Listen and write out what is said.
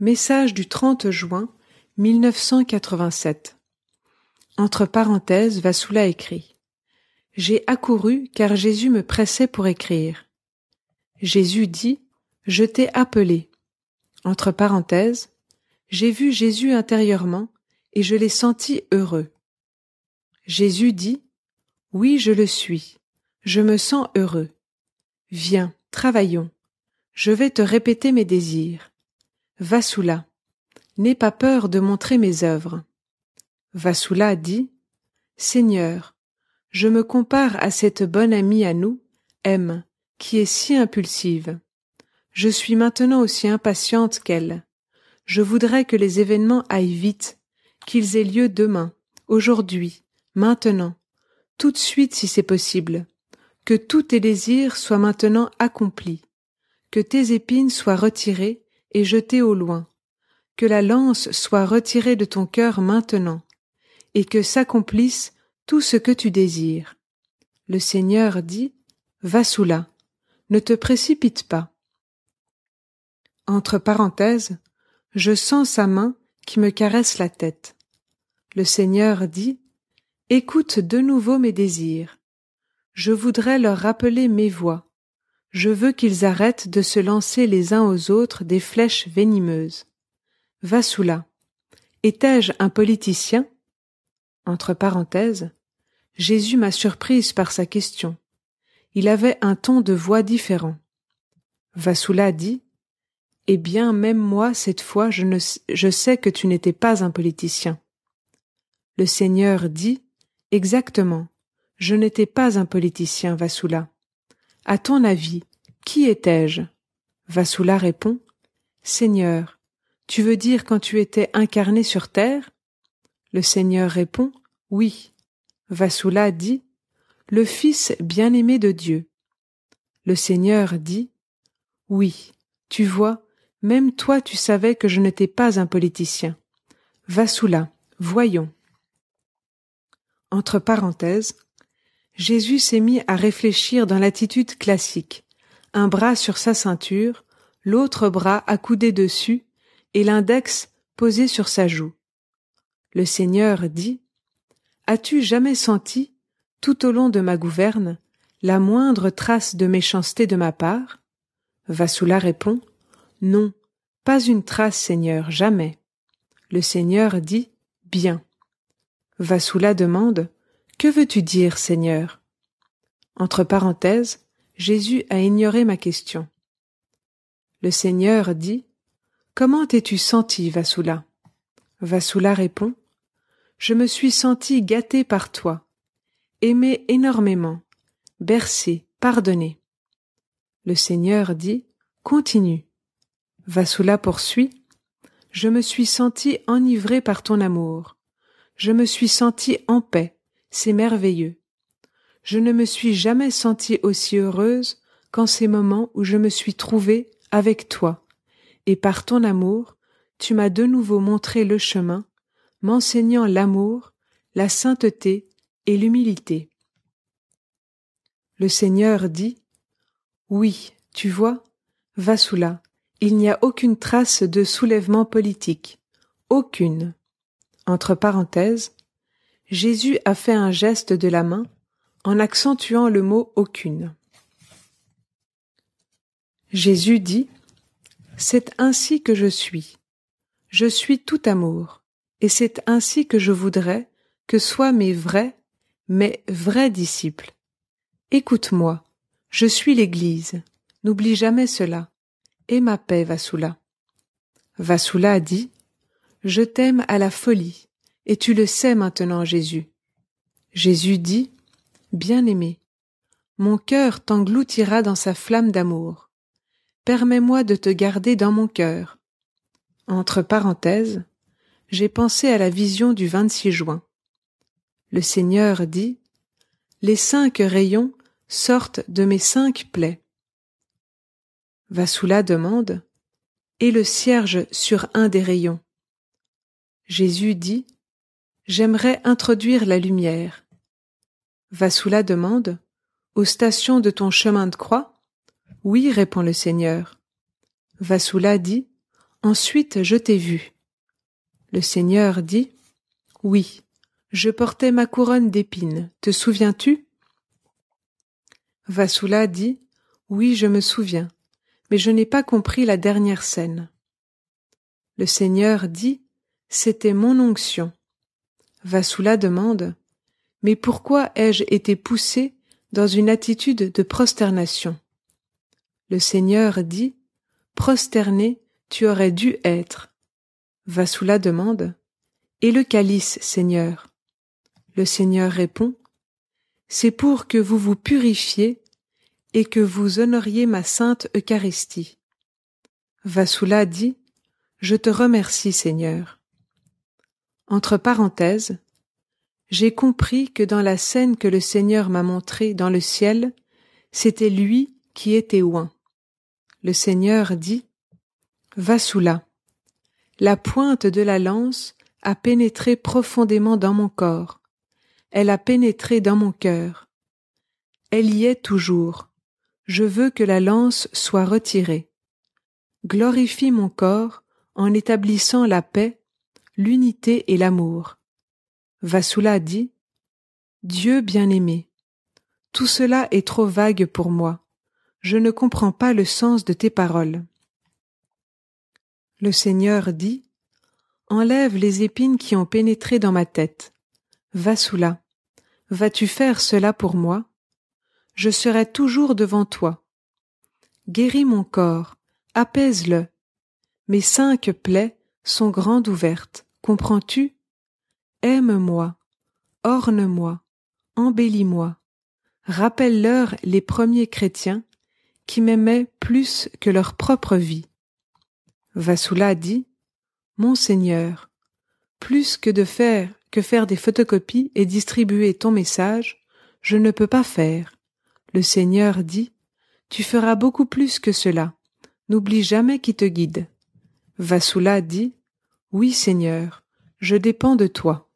Message du 30 juin 1987. Entre parenthèses, Vassoula écrit: J'ai accouru car Jésus me pressait pour écrire. Jésus dit: Je t'ai appelé. Entre parenthèses, j'ai vu Jésus intérieurement et je l'ai senti heureux. Jésus dit: Oui, je le suis. Je me sens heureux. Viens, travaillons. Je vais te répéter mes désirs. Vassoula, n'aie pas peur de montrer mes œuvres. Vassoula dit: Seigneur, je me compare à cette bonne amie à nous, M, qui est si impulsive. Je suis maintenant aussi impatiente qu'elle. Je voudrais que les événements aillent vite, qu'ils aient lieu demain, aujourd'hui, maintenant, tout de suite si c'est possible, que tous tes désirs soient maintenant accomplis, que tes épines soient retirées et jetées au loin, que la lance soit retirée de ton cœur maintenant, et que s'accomplisse tout ce que tu désires. Le Seigneur dit: Vassoula, ne te précipite pas. Entre parenthèses, je sens sa main qui me caresse la tête. Le Seigneur dit: Écoute de nouveau mes désirs. Je voudrais leur rappeler mes voix. Je veux qu'ils arrêtent de se lancer les uns aux autres des flèches venimeuses. Vassoula, étais-je un politicien? Entre parenthèses, Jésus m'a surprise par sa question. Il avait un ton de voix différent. Vassoula dit: Eh bien, même moi, cette fois, je sais que tu n'étais pas un politicien. Le Seigneur dit: Exactement, je n'étais pas un politicien, Vassoula. À ton avis, qui étais-je? Vassoula répond: Seigneur, tu veux dire quand tu étais incarné sur terre? Le Seigneur répond: Oui. Vassoula dit: Le Fils bien-aimé de Dieu. Le Seigneur dit: Oui, tu vois, même toi tu savais que je n'étais pas un politicien. Vassoula, voyons. Entre parenthèses, Jésus s'est mis à réfléchir dans l'attitude classique, un bras sur sa ceinture, l'autre bras accoudé dessus et l'index posé sur sa joue. Le Seigneur dit: As-tu jamais senti, tout au long de ma gouverne, la moindre trace de méchanceté de ma part? Vassoula répond: Non, pas une trace, Seigneur, jamais. Le Seigneur dit: Bien. Vassoula demande: Que veux-tu dire, Seigneur? Entre parenthèses, Jésus a ignoré ma question. Le Seigneur dit: Comment t'es-tu senti, Vassoula? Vassoula répond: Je me suis senti gâté par toi, aimé énormément, bercé, pardonné. Le Seigneur dit: Continue. Vassoula poursuit: Je me suis senti enivré par ton amour. Je me suis senti en paix, c'est merveilleux. Je ne me suis jamais sentie aussi heureuse qu'en ces moments où je me suis trouvée avec toi, et par ton amour, tu m'as de nouveau montré le chemin, m'enseignant l'amour, la sainteté et l'humilité. Le Seigneur dit: Oui, tu vois, Vassoula, il n'y a aucune trace de soulèvement politique, aucune. Entre parenthèses, Jésus a fait un geste de la main en accentuant le mot aucune. Jésus dit: C'est ainsi que je suis. Je suis tout amour, et c'est ainsi que je voudrais que soient mes vrais disciples. Écoute-moi, je suis l'Église, n'oublie jamais cela, et ma paix, Vassoula. Vassoula dit: Je t'aime à la folie, et tu le sais maintenant, Jésus. Jésus dit: Bien-aimé, mon cœur t'engloutira dans sa flamme d'amour. Permets-moi de te garder dans mon cœur. Entre parenthèses, j'ai pensé à la vision du 26 juin. Le Seigneur dit: Les 5 rayons sortent de mes 5 plaies. Vassoula demande: Et le cierge sur un des rayons? Jésus dit: J'aimerais introduire la lumière. Vassoula demande: Aux stations de ton chemin de croix? Oui, répond le Seigneur. Vassoula dit: Ensuite je t'ai vu. Le Seigneur dit, oui, je portais ma couronne d'épines, te souviens-tu? Vasula dit, oui, je me souviens, mais je n'ai pas compris la dernière scène. Le Seigneur dit, c'était mon onction. Vasula demande, mais pourquoi ai-je été poussé dans une attitude de prosternation? Le Seigneur dit, prosterné, tu aurais dû être. Vasula demande, et le calice, Seigneur? Le Seigneur répond, c'est pour que vous vous purifiez et que vous honoriez ma sainte Eucharistie. Vasula dit, je te remercie, Seigneur. Entre parenthèses, j'ai compris que dans la scène que le Seigneur m'a montrée dans le ciel, c'était lui qui était oint. Le Seigneur dit, Vasula, la pointe de la lance a pénétré profondément dans mon corps. Elle a pénétré dans mon cœur. Elle y est toujours. Je veux que la lance soit retirée. Glorifie mon corps en établissant la paix, l'unité et l'amour. Vasula dit, Dieu bien-aimé, tout cela est trop vague pour moi. Je ne comprends pas le sens de tes paroles. Le Seigneur dit, enlève les épines qui ont pénétré dans ma tête. Vasula, vas-tu faire cela pour moi? Je serai toujours devant toi. Guéris mon corps, apaise-le. Mes 5 plaies sont grandes ouvertes, comprends-tu? Aime-moi, orne-moi, embellis-moi. Rappelle-leur les premiers chrétiens qui m'aimaient plus que leur propre vie. Vasula dit, Mon Seigneur, plus que faire des photocopies et distribuer ton message, je ne peux pas faire. Le Seigneur dit, tu feras beaucoup plus que cela. N'oublie jamais qui te guide. Vasula dit, oui Seigneur, je dépends de toi.